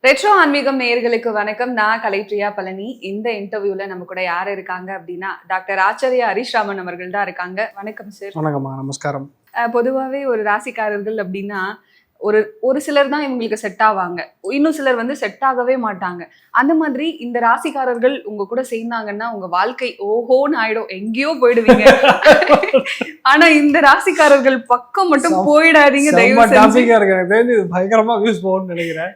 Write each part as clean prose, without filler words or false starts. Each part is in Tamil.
ரெட்ரோ ஆன்மீகம் நேயர்களுக்கு வணக்கம். நான் கலைப்ரியா பழனி. இந்த இன்டர்வியூல நம்ம கூட யார் இருக்காங்க அப்படின்னா டாக்டர் ஆச்சாரியா ஹரிஷ் ராமன் அவர்கள் தான் இருக்காங்க. வணக்கம் சார். வணக்கம்மா, நமஸ்காரம். பொதுவாகவே ஒரு ராசிக்காரர்கள் அப்படின்னா ஒரு ஒரு சிலர் தான் இவங்களுக்கு செட் ஆவாங்க, இன்னும் சிலர் வந்து செட் ஆகவே மாட்டாங்க. அந்த மாதிரி இந்த ராசிக்காரர்கள் உங்க கூட சேர்ந்தாங்கன்னா உங்க வாழ்க்கை ஓஹோன்னு ஆயிடும், எங்கேயோ போயிடுவீங்க. ஆனா இந்த ராசிக்காரர்கள் பக்கம் மட்டும் போயிடாதீங்க, பயங்கரமா வியூஸ் போகும்னு நினைக்கிறேன்.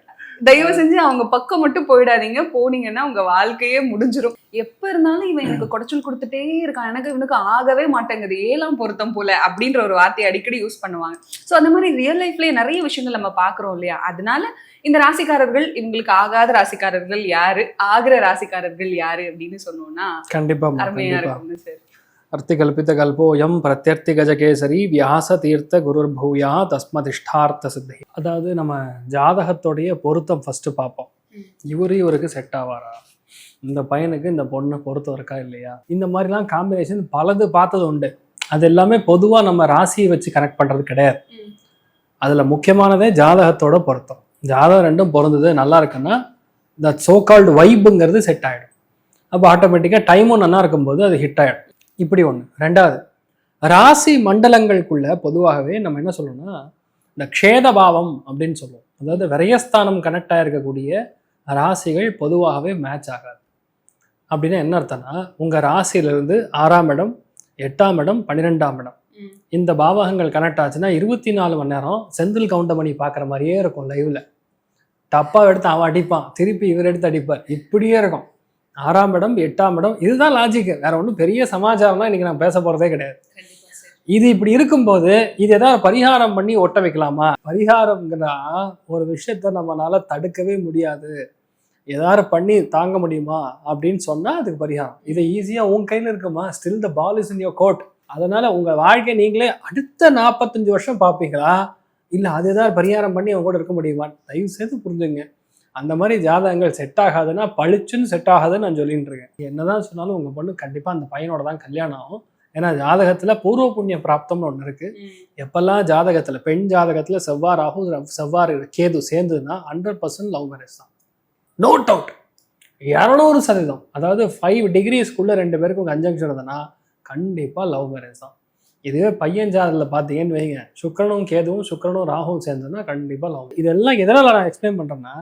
தயவு செஞ்சு அவங்க பக்கம் மட்டும் போயிடாதீங்க. போனீங்கன்னா உங்க வாழ்க்கையே முடிஞ்சிடும். எப்ப இருந்தாலும் இவன் எனக்கு குடைச்சல் கொடுத்துட்டே இருக்கான், எனக்கு இவனுக்கு ஆகவே மாட்டேங்குது, 7ஆம் பொருத்தம் போல அப்படின்ற ஒரு வார்த்தையை அடிக்கடி யூஸ் பண்ணுவாங்க. ஸோ அந்த மாதிரி ரியல் லைஃப்லயே நிறைய விஷயங்கள் நம்ம பாக்குறோம் இல்லையா? அதனால இந்த ராசிக்காரர்கள், இவங்களுக்கு ஆகாத ராசிக்காரர்கள் யாரு, ஆகிற ராசிக்காரர்கள் யாரு அப்படின்னு சொன்னோம்னா கண்டிப்பா அருமையா இருக்கும் சார். அர்த்திகல்பித கல்போயம் பிரத்யர்த்தி கஜகேசரி வியாச தீர்த்த குருர் பூயா தஸ்மதிஷ்டார்த்த சித்தி. அதாவது நம்ம ஜாதகத்தோடைய பொருத்தம் ஃபர்ஸ்ட் பார்ப்போம். இவருக்கு செட் ஆவாரா, இந்த பையனுக்கு இந்த பொண்ணு பொருத்தம் இருக்கா இல்லையா, இந்த மாதிரிலாம் காம்பினேஷன் பலது பார்த்தது உண்டு. அது எல்லாமே பொதுவாக நம்ம ராசியை வச்சு கனெக்ட் பண்ணுறது கிடையாது. அதில் முக்கியமானதே ஜாதகத்தோட பொருத்தம். ஜாதகம் ரெண்டும் பொருந்தது நல்லா இருக்குன்னா இந்த சோகால்டு வைப்புங்கிறது செட் ஆகிடும். அப்போ ஆட்டோமேட்டிக்காக டைமும் நல்லா இருக்கும்போது அது ஹிட் ஆகிடும். இப்படி ஒன்று. ரெண்டாவது, ராசி மண்டலங்களுக்குள்ள பொதுவாகவே நம்ம என்ன சொல்லணும்னா இந்த க்ஷேதபாவம் அப்படின்னு சொல்லுவோம். அதாவது விரயஸ்தானம் கனெக்ட் ஆகிருக்கக்கூடிய ராசிகள் பொதுவாகவே மேட்ச் ஆகாது. அப்படின்னா என்ன அர்த்தம்னா, உங்கள் ராசியிலிருந்து 6ஆம் இடம், 8ஆம் இடம், 12ஆம் இடம் இந்த பாவகங்கள் கனெக்ட் ஆச்சுன்னா 24 மணி நேரம் செந்தில் கவுண்டமணி பார்க்குற மாதிரியே இருக்கும். லைவ்ல டப்பாவை எடுத்து அவன் அடிப்பான், திருப்பி இவர் எடுத்து அடிப்பார், இப்படியே இருக்கும். 6ஆம் இடம், 8ஆம் இடம், இதுதான் லாஜிக்கு. வேற ஒன்றும் பெரிய சமாச்சாரம்லாம் இன்னைக்கு நான் பேச போறதே கிடையாது. இது இப்படி இருக்கும்போது இது ஏதாவது பரிகாரம் பண்ணி ஒட்ட வைக்கலாமா? பரிகாரம்ங்கிறா ஒரு விஷயத்த நம்மளால தடுக்கவே முடியாது, ஏதாவது பண்ணி தாங்க முடியுமா அப்படின்னு சொன்னா அதுக்கு பரிகாரம். இதை ஈஸியா உன் கையில இருக்குமா? Still the ball is in your court. அதனால உங்க வாழ்க்கை நீங்களே அடுத்த 45 வருஷம் பார்ப்பீங்களா, இல்லை அது ஏதாவது பரிகாரம் பண்ணி அவங்க கூட இருக்க முடியுமா? தயவு செய்து புரிஞ்சுங்க. அந்த மாதிரி ஜாதகங்கள் செட் ஆகாதுன்னா பளிச்சுன்னு செட் ஆகாதுன்னு நான் சொல்லிட்டு இருக்கேன். என்னதான் சொன்னாலும் உங்க பொண்ணு கண்டிப்பா அந்த பையனோட தான் கல்யாணம் ஆகும். ஏன்னா ஜாதகத்துல பூர்வ புண்ணிய பிராப்தம்னு ஒன்று இருக்கு. எப்பெல்லாம் ஜாதகத்துல பெண் ஜாதகத்துல செவ்வாய் ராகு செவ்வாய் கேது சேர்ந்ததுன்னா 100% லவ் மேரேஜ் தான். No doubt. 200%. அதாவது 5 டிகிரிஸ்க்குள்ள 2 பேருக்கும் கன்ஜங்ஷன் இருந்ததுன்னா கண்டிப்பா லவ் மேரேஜ் தான். இதுவே பையன் ஜாதகத்தில் பார்த்தீங்கன்னு வைங்க, சுக்கிரனும் கேதுவும் சுக்கிரனும் ராகுவும் சேர்ந்ததுன்னா கண்டிப்பா லவ். இதெல்லாம் எதனால நான் எக்ஸ்பிளைன் பண்றேன்னா,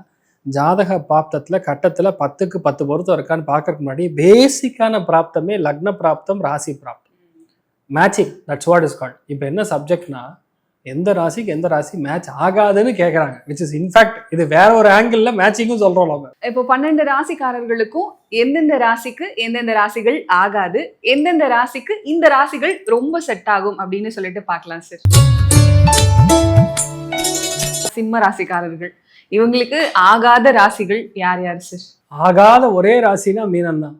ஜாதக பிராப்தத்துல கட்டத்துல 10க்கு 10 பொருத்தம் இருக்கான்னு பார்க்கறதுக்கு முன்னாடி பேசிக்கான பிராப்தமே லக்ன பிராப்தம், ராசி பிராப்தம், matching. That's what is called. இப்போ என்ன சப்ஜெக்ட்னா, எந்த ராசிக்கு எந்த ராசி மேட்ச் ஆகாதுன்னு கேட்குறாங்க. விச் இஸ் இன்ஃபேக்ட் இது வேற ஒரு ஆங்கிள் மேட்சிங்கும் சொல்றோம் நம்ம. இப்போ 12 ராசிக்காரர்களுக்கும் எந்தெந்த ராசிக்கு எந்தெந்த ராசிகள் ஆகாது, எந்தெந்த ராசிக்கு இந்த ராசிகள் ரொம்ப செட் ஆகும் அப்படின்னு சொல்லிட்டு பார்க்கலாம் சார். சிம்ம ராசிக்காரர்கள், இவங்களுக்கு ஆகாத ராசிகள் யார் யார் சார்? ஆகாத ஒரே ராசினா மீனம் தான்.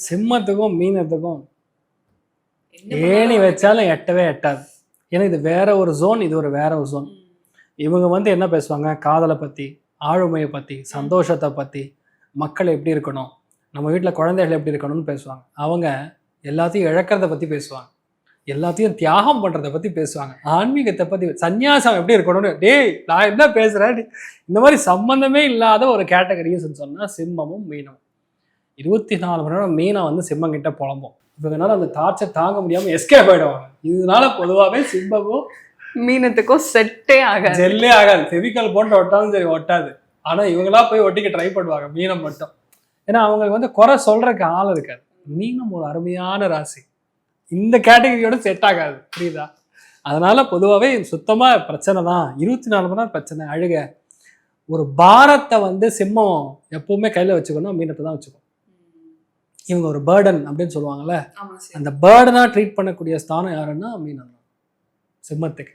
சிம்மத்துக்கும் மீனத்துக்கும் ஏணி வச்சாலும் எட்டவே எட்டாது. ஏன்னா இது வேற ஒரு ஜோன், இது ஒரு வேற ஒரு ஜோன். இவங்க வந்து என்ன பேசுவாங்க, காதலை பத்தி, ஆளுமையை பத்தி, சந்தோஷத்தை பத்தி, மக்கள் எப்படி இருக்கணும், நம்ம வீட்டில் குழந்தைகள் எப்படி இருக்கணும்னு பேசுவாங்க. அவங்க எல்லாத்தையும் இழக்கிறத பத்தி பேசுவாங்க, எல்லாத்தையும் தியாகம் பண்றதை பத்தி பேசுவாங்க, ஆன்மீகத்தை பத்தி, சன்னியாசம் எப்படி இருக்கணும்னு. டேய் நான் என்ன பேசுறேன், இந்த மாதிரி சம்பந்தமே இல்லாத ஒரு கேட்டகரின்னு சொன்னா சிம்மமும் மீனமும். 24 மணி நேரம் மீனம் வந்து சிம்மம் கிட்ட புலம்பும். இதனால அந்த டார்ச்சர் தாங்க முடியாம எஸ்கேப் ஆயிடுவாங்க. இதனால பொதுவாகவே சிம்மமும் மீனத்துக்கும் செட்டே ஆகாது, ஜெல்லே ஆகாது. ஃபெவிகால் போட்டு ஒட்டாலும் சரி ஒட்டாது. ஆனா இவங்களா போய் ஒட்டிக்க ட்ரை பண்ணுவாங்க மீனம் மட்டும். ஏன்னா அவங்களுக்கு வந்து குறை சொல்றதுக்கு ஆள் இருக்காது. மீனம் ஒரு அருமையான ராசி, இந்த கேட்டகரியோட செட் ஆகாது, புரியுதா? அதனால பொதுவாகவே சுத்தமா பிரச்சனை தான். 24 மணி நேரம் பிரச்சனை, அழுக. ஒரு பாரத்தை வந்து சிம்மம் எப்பவுமே கையில வச்சுக்கணும், மீனத்தை தான் வச்சுக்கணும். இவங்க ஒரு பேர்டன் அப்படின்னு சொல்லுவாங்கல்ல, அந்த பேர்டனா ட்ரீட் பண்ணக்கூடிய ஸ்தானம் யாருன்னா மீனம் தான் சிம்மத்துக்கு.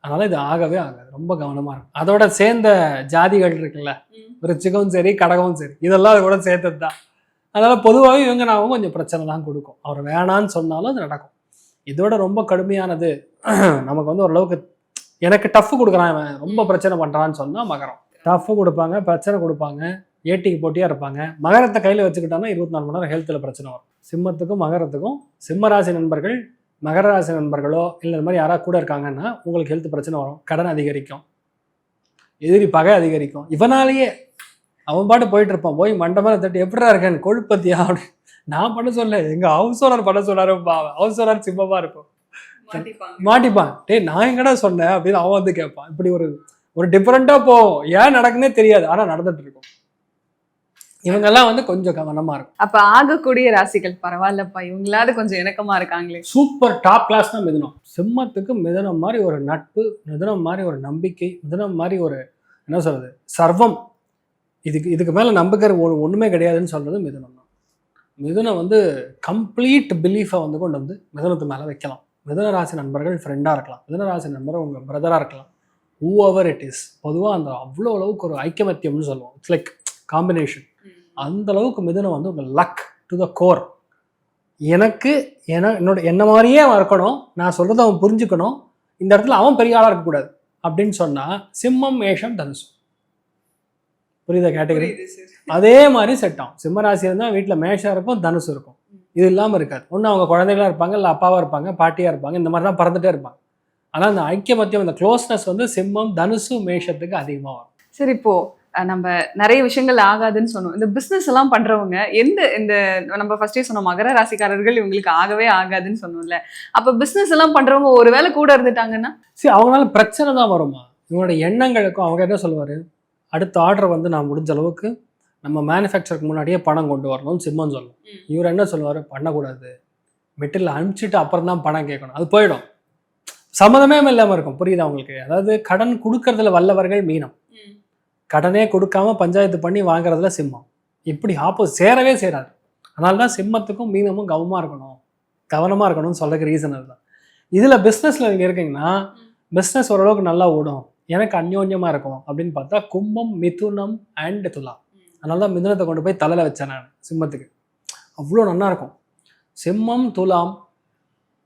அதனால இது ஆகவே ஆகாது, ரொம்ப கவனமா இருக்கும். அதோட சேர்ந்த ஜாதிகள் இருக்குல்ல, விருச்சிகமும் சரி கடகமும் சரி, இதெல்லாம் அது கூட சேர்த்தது தான். அதனால பொதுவாகவே இவங்க நான் கொஞ்சம் பிரச்சனை தான் கொடுக்கும். அவர் வேணான்னு சொன்னாலும் அது நடக்கும். இதோட ரொம்ப கடுமையானது நமக்கு வந்து ஓரளவுக்கு எனக்கு டஃப் கொடுக்குறான், இவன் ரொம்ப பிரச்சனை பண்றான்னு சொன்னா மகரம். டஃப் கொடுப்பாங்க, பிரச்சனை கொடுப்பாங்க, ஏட்டிக்கு போட்டியா இருப்பாங்க. மகரத்தை கையில வச்சுக்கிட்டாங்கன்னா 24 மணி நேரம் ஹெல்த்ல பிரச்சனை வரும். சிம்மத்துக்கும் மகரத்துக்கும், சிம்ம ராசி நண்பர்கள் மகர ராசி நண்பர்களோ இல்லை இந்த மாதிரி யாராவது கூட இருக்காங்கன்னா உங்களுக்கு ஹெல்த் பிரச்சனை வரும், கடன் அதிகரிக்கும், எதிரி பகை அதிகரிக்கும். இவனாலேயே அவன் பாட்டு போயிட்டு இருப்பான், போய் மண்டபம் தட்டி எப்படா இருக்கேன் கொழுப்பத்தியா அப்படி. நான் பண்ண சொல்ல, எங்க ஹவுஸ் ஓனர் பண்ண சொன்னாரு. ஹவுஸ் ஓனர் சிம்மமா இருக்கும், மாட்டிப்பான். டேய் நான் எங்கடா சொன்னேன் அப்படின்னு அவன் வந்து கேட்பான். இப்படி ஒரு டிஃபரெண்டா போகும். ஏன் நடக்குன்னே தெரியாது, ஆனா நடந்துட்டு இருக்கும். இவங்கெல்லாம் வந்து கொஞ்சம் கவனமா இருக்கும். அப்ப ஆகக்கூடிய ராசிகள் பரவாயில்லப்பா, இவங்களாவது கொஞ்சம் இணக்கமா இருக்காங்களே. சூப்பர் டாப் கிளாஸ் தான் மிதுனம். சிம்மத்துக்கு மிதுனம் மாதிரி ஒரு நட்பு, மிதுனம் மாதிரி ஒரு நம்பிக்கை, மிதுனம் மாதிரி ஒரு என்ன சொல்றது சர்வம், இதுக்கு மேல நம்பிக்கை ஒண்ணுமே கிடையாதுன்னு சொல்றது மிதுனம் தான். மிதுனம் வந்து கம்ப்ளீட் பிலீஃபை வந்து கொண்டு வந்து மிதுனத்து மேல வைக்கலாம். மிதுன ராசி நண்பர்கள் ஃப்ரெண்டா இருக்கலாம், மிதுன ராசி நண்பர் உங்க பிரதரா இருக்கலாம், whoever it is. பொதுவாக அந்த அவ்வளோ அளவுக்கு ஒரு ஐக்கமத்தியம்னு சொல்லுவோம், இட்ஸ் லைக் காம்பினேஷன். அந்த அளவுக்கு மிதுனம் வந்து உங்கள் லக் டு த கோர். எனக்கு என்ன மாதிரியே அவன் இருக்கணும், நான் சொல்கிறத அவன் புரிஞ்சுக்கணும், இந்த இடத்துல அவன் பெரிய ஆளாக இருக்கக்கூடாது அப்படின்னு சொன்னால் சிம்மம் மேஷம் தனுசு. புரியுதா கேட்டகரி? அதே மாதிரி செட் ஆகும். சிம்ம ராசி இருந்தால் வீட்டில் மேஷம் இருக்கும், தனுசு இருக்கும். இது இல்லாமல் இருக்காது. ஒன்று அவங்க குழந்தைகளாக இருப்பாங்க, இல்லை அப்பாவாக இருப்பாங்க, பாட்டியாக இருப்பாங்க, இந்த மாதிரி தான் பறந்துட்டே இருப்பாங்க. ஆனால் அந்த ஐக்கியமத்தியம், இந்த க்ளோஸ்னஸ் வந்து சிம்மம் தனுசு மேஷத்துக்கு அதிகமாக வரும். சரி, இப்போ நம்ம நிறைய விஷயங்கள் ஆகாதுன்னு சொன்னோம். இந்த பிசினஸ் எல்லாம் பண்றவங்க இந்த நம்ம ஃபர்ஸ்டே சொன்னோம் மகர ராசிக்காரர்கள் இவங்களுக்கு ஆகவே ஆகாதுன்னு சொன்னோம்ல. அப்ப பிசினஸ் எல்லாம் பண்றவங்க ஒருவேளை கூட இருந்துட்டாங்கன்னா சரி, அவங்களால பிரச்சனை தான் வருமா? இவங்களோட எண்ணங்களுக்கும் அவங்க என்ன சொல்லுவாரு, அடுத்த ஆர்டர் வந்து நான் முடிஞ்ச அளவுக்கு நம்ம மேனுஃபேக்சருக்கு முன்னாடியே பணம் கொண்டு வரணும்னு சிம்மம் சொல்லும். இவர் என்ன சொல்லுவார், பண்ணக்கூடாது, மெட்டீரியல் அனுப்பிச்சிட்டு அப்புறம் தான் பணம் கேட்கணும், அது போயிடும், சம்மதமே இல்லாமல் இருக்கும். புரியுதா உங்களுக்கு? அதாவது கடன் கொடுக்கறதுல வல்லவர்கள் மீனம், கடனே கொடுக்காம பஞ்சாயத்து பண்ணி வாங்குறதுல சிம்மம். இப்படி சேரவே சேராது. அதனால தான் சிம்மத்துக்கும் மீனமும் கவனமாக இருக்கணும்னு சொல்றதுக்கு ரீசன் அதுதான். இதில் பிஸ்னஸில் நீங்கள் இருக்கீங்கன்னா பிஸ்னஸ் ஓரளவுக்கு நல்லா ஓடும், எனக்கு அந்யோன்யமாக இருக்கும் அப்படின்னு பார்த்தா கும்பம், மிதுனம் அண்ட் துலா. அதனால தான் மிதுனத்தை கொண்டு போய் தலையில் வச்சேன் நான். சிம்மத்துக்கு அவ்வளோ நல்லா இருக்கும். சிம்மம், துலாம்,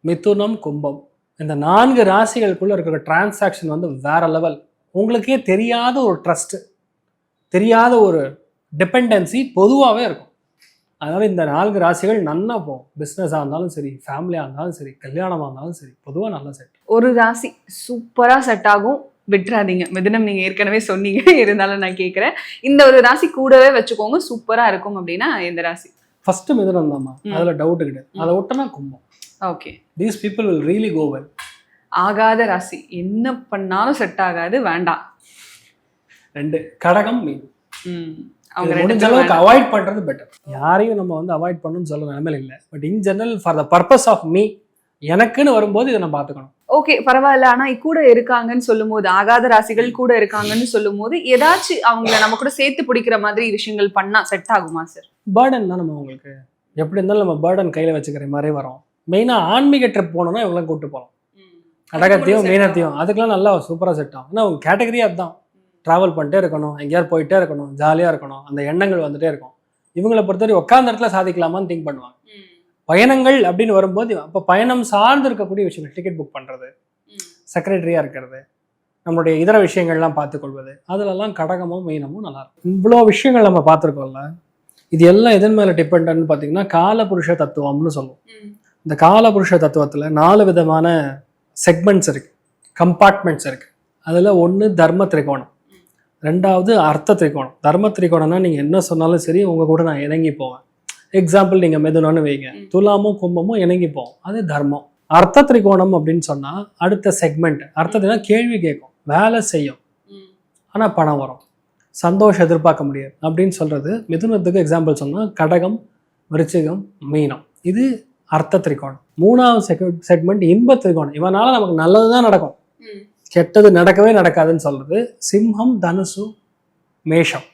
மிதுனம், கும்பம், இந்த 4 ராசிகளுக்குள்ள இருக்கிற டிரான்சாக்ஷன் வந்து வேற லெவல். உங்களுக்கே தெரியாத ஒரு ட்ரஸ்ட், தெரியாத ஒரு டிபெண்டன்சி பொதுவாகவே இருக்கும். அதனால இந்த 4 ராசிகள் நல்லா போகும். பிஸ்னஸாக இருந்தாலும் சரி, ஃபேமிலியாக இருந்தாலும் சரி, கல்யாணமாக இருந்தாலும் சரி, பொதுவாக நல்லா செட். ஒரு ராசி சூப்பராக செட் ஆகும், விட்டுறாதீங்க. மிதுனம் நீங்க ஏற்கனவே சொன்னீங்க, இருந்தாலும் நான் கேட்குறேன். இந்த ஒரு ராசி கூடவே வச்சுக்கோங்க, சூப்பராக இருக்கும். அப்படின்னா எந்த ராசி? ஃபர்ஸ்ட் மிதுனம் தான்மா, அதில் டவுட் கிடையாது. அதை விட்டனா கும்பம். Okay, these people will really go well. ஆகாத ராசி, என்ன பண்ணாலும் செட் ஆகாது, வேண்டாம். 2 கடகம், மீன். அவங்க முடிஞ்ச அளவுக்கு அவாய்ட் பண்றது பெட்டர். யாரையும் நம்ம வந்து அவாய்ட் பண்ணணும்னு சொல்ல நிலைமையில இல்லை. But in general for the purpose of me, எனக்குன்னு வரும்போது இதை நான் பார்த்துக்கணும். ஓகே, பரவாயில்ல. ஆனா கூட இருக்காங்கன்னு சொல்லும் போது, ஆகாத ராசிகள் கூட இருக்காங்கன்னு சொல்லும் போது ஏதாச்சும் அவங்கள நம்ம கூட சேர்த்து பிடிக்கிற மாதிரி விஷயங்கள் பண்ணா செட் ஆகுமா சார்? பேர்டன் தான் நம்ம உங்களுக்கு எப்படி இருந்தாலும் நம்ம பேர்டன் கையில வச்சுக்கிற மாதிரி வரும். மெயினா ஆன்மீக ட்ரிப் போனோம்னா இவங்களாம் கூப்பிட்டு போகலாம். கடகத்தையும் மீனத்தையும் அதுக்கெல்லாம் நல்லா சூப்பராக செட் ஆகும். ஏன்னா அவங்க கேட்டகரியே அதுதான். ட்ராவல் பண்ணிட்டே இருக்கணும், எங்கேயாவது போயிட்டே இருக்கணும், ஜாலியாக இருக்கணும், அந்த எண்ணங்கள் வந்துட்டே இருக்கும். இவங்களை பொறுத்தவரை உட்கார்ந்த இடத்துல சாதிக்கலாமான்னு திங்க் பண்ணுவாங்க. பயணங்கள் அப்படின்னு வரும்போது அப்போ பயணம் சார்ந்து இருக்கக்கூடிய விஷயங்கள், டிக்கெட் புக் பண்ணுறது, செக்ரட்டரியாக இருக்கிறது, நம்மளுடைய இதர விஷயங்கள்லாம் பார்த்துக்கொள்வது, அதிலெல்லாம் கடகமும் மீனமும் நல்லாயிருக்கும். இவ்வளோ விஷயங்கள் நம்ம பார்த்துருக்கோம்ல, இது எல்லாம் எதன் மேலே டிபெண்ட்னு பார்த்தீங்கன்னா காலபுருஷ தத்துவம்னு சொல்லுவோம். இந்த காலபுருஷ தத்துவத்தில் 4 விதமான செக்மெண்ட்ஸ் இருக்குது, கம்பார்ட்மெண்ட்ஸ் இருக்குது. அதில் ஒன்று தர்ம திரிகோணம், 2வது அர்த்த திரிகோணம். தர்ம திரிகோணம்னா நீங்கள் என்ன சொன்னாலும் சரி உங்கள் கூட நான் இணங்கி போவேன். எக்ஸாம்பிள் நீங்கள் மிதுனம்னு வைங்க, துலாமும் கும்பமும் இணங்கி போவோம், அது தர்மம். அர்த்த திரிகோணம் அப்படின்னு சொன்னால் அடுத்த செக்மெண்ட். அர்த்தத்தினா கேள்வி கேட்கும், வேலை செய்யும், ஆனால் பணம் வரும், சந்தோஷம் எதிர்பார்க்க முடியாது அப்படின்னு சொல்கிறது. மிதுனத்துக்கு எக்ஸாம்பிள் சொன்னால் கடகம், விருச்சிகம், மீனம். இது அர்த்த திரிகோணம். 3வது செக்மெண்ட் இன்ப திரிகோணம். இவனால நமக்கு நல்லது தான் நடக்கும், கெட்டது நடக்கவே நடக்காதுன்னு சொல்றது சிம்மம், தனுசு, மேஷம்.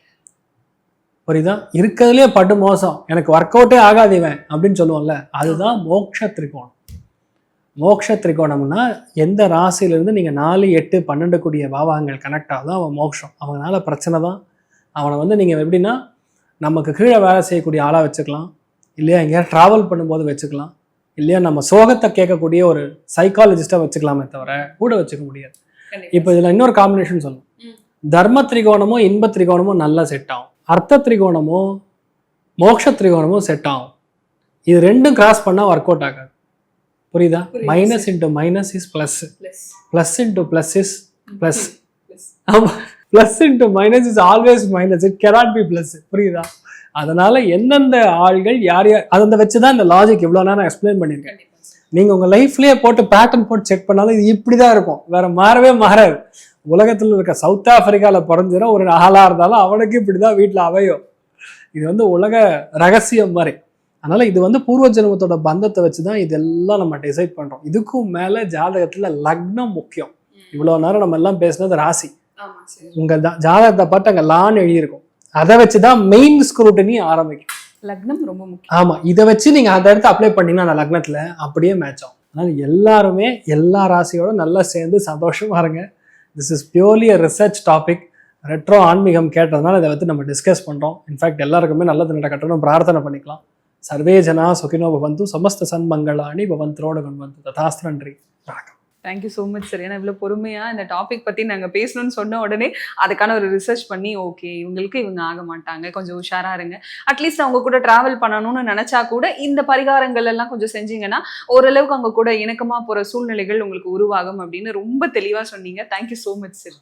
புரியுதா? இருக்கிறதுலே படு மோசம், எனக்கு ஒர்க் அவுட்டே ஆகாது இவன் அப்படின்னு சொல்லுவோம்ல, அதுதான் மோட்ச திரிகோணம். மோட்ச திரிகோணம்னா எந்த ராசியிலிருந்து நீங்கள் 4, 8, 12 கூடிய பாவகங்கள் கனெக்ட் ஆகுதோ அவன் மோட்சம். அவனால பிரச்சனை தான். அவனை வந்து நீங்கள் எப்படின்னா நமக்கு கீழே வேலை செய்யக்கூடிய ஆளாக வச்சுக்கலாம், இல்லையா எங்கேயாவது ட்ராவல் பண்ணும்போது வச்சுக்கலாம், இல்லையா நம்ம சோகத்தை கேட்கக்கூடிய ஒரு சைக்காலஜிஸ்டாக வச்சுக்கலாமே தவிர கூட வச்சுக்க முடியாது. இப்போ இதில் இன்னொரு காம்பினேஷன் சொல்லணும். தர்ம திரிகோணமும் இன்ப திரிகோணமும் நல்லா செட் ஆகும், அர்த்த திரிகோணமும் மோட்ச திரிகோணமும் செட் ஆகும். இது 2ம் கிராஸ் பண்ணால் ஒர்க் அவுட் ஆகாது. புரியுதா? Minus into minus is plus, plus into plus is plus. ஆமாம், plus into minus is always minus, it cannot be plus. புரியுதா? அதனால எந்தெந்த ஆள்கள் யார் யார் அதை வச்சுதான் இந்த லாஜிக் இவ்வளவு நேரம் எக்ஸ்பிளைன் பண்ணியிருக்கேன். நீங்க உங்க லைஃப்லயே போட்டு பேட்டர்ன் போட்டு செக் பண்ணாலும் இது இப்படிதான் இருக்கும், வேற மாறவே மாறாது. உலகத்துல இருக்க சவுத் ஆப்பிரிக்கால பிறந்துற ஒரு ஆளா இருந்தாலும் அவனுக்கு இப்படிதான் வீட்டுல அவையும். இது வந்து உலக ரகசியம் மாதிரி. அதனால இது வந்து பூர்வ ஜென்மத்தோட பந்தத்தை வச்சுதான் இதெல்லாம் நம்ம டிசைட் பண்றோம். இதுக்கும் மேல ஜாதகத்துல லக்னம் முக்கியம். இவ்வளவு நேரம் நம்ம எல்லாம் பேசினது ராசி. உங்க ஜாதகத்தை பார்த்து அங்க லான்னு எழுதியிருக்கும், அதை வச்சுதான் மெயின் ஸ்க்ரூட்டனி ஆரம்பிக்கும். லக்னம் ரொம்ப முக்கியம். ஆமா, இதை வச்சு நீங்க அந்த இடத்த அப்ளை பண்ணீங்கன்னா அந்த லக்னத்துல அப்படியே மேட்ச் ஆகும். அதனால எல்லாருமே எல்லா ராசியோட நல்லா சேர்ந்து சந்தோஷமா இருங்க. This is purely a research topic. Retro ஆன்மீகம் கேட்டதுனால இதை வந்து நம்ம டிஸ்கஸ் பண்றோம். இன்ஃபேக்ட் எல்லாருக்குமே நல்லது நடக்கட்டும் பிரார்த்தனை பண்ணிக்கலாம். சர்வே ஜனா சுகினோ பவந்து, சமஸ்த சன்மங்களாணி பவந்தோட கண்வந்து. ததாஸ்து. நன்றி, வணக்கம். Thank you so much sir. ஏன்னா இவ்வளோ பொறுமையாக இந்த டாபிக் பற்றி நாங்கள் பேசணும்னு சொன்ன உடனே அதுக்கான ஒரு ரிசர்ச் பண்ணி ஓகே இவங்களுக்கு இவங்க ஆக மாட்டாங்க, கொஞ்சம் உஷாராக இருங்க, அட்லீஸ்ட் அவங்க கூட ட்ராவல் பண்ணணும்னு நினச்சா கூட இந்த பரிகாரங்கள் எல்லாம் கொஞ்சம் செஞ்சீங்கன்னா ஓரளவுக்கு அவங்க கூட இணக்கமாக போகிற சூழ்நிலைகள் உங்களுக்கு உருவாகும் அப்படின்னு ரொம்ப தெளிவாக சொன்னீங்க. Thank you so much sir.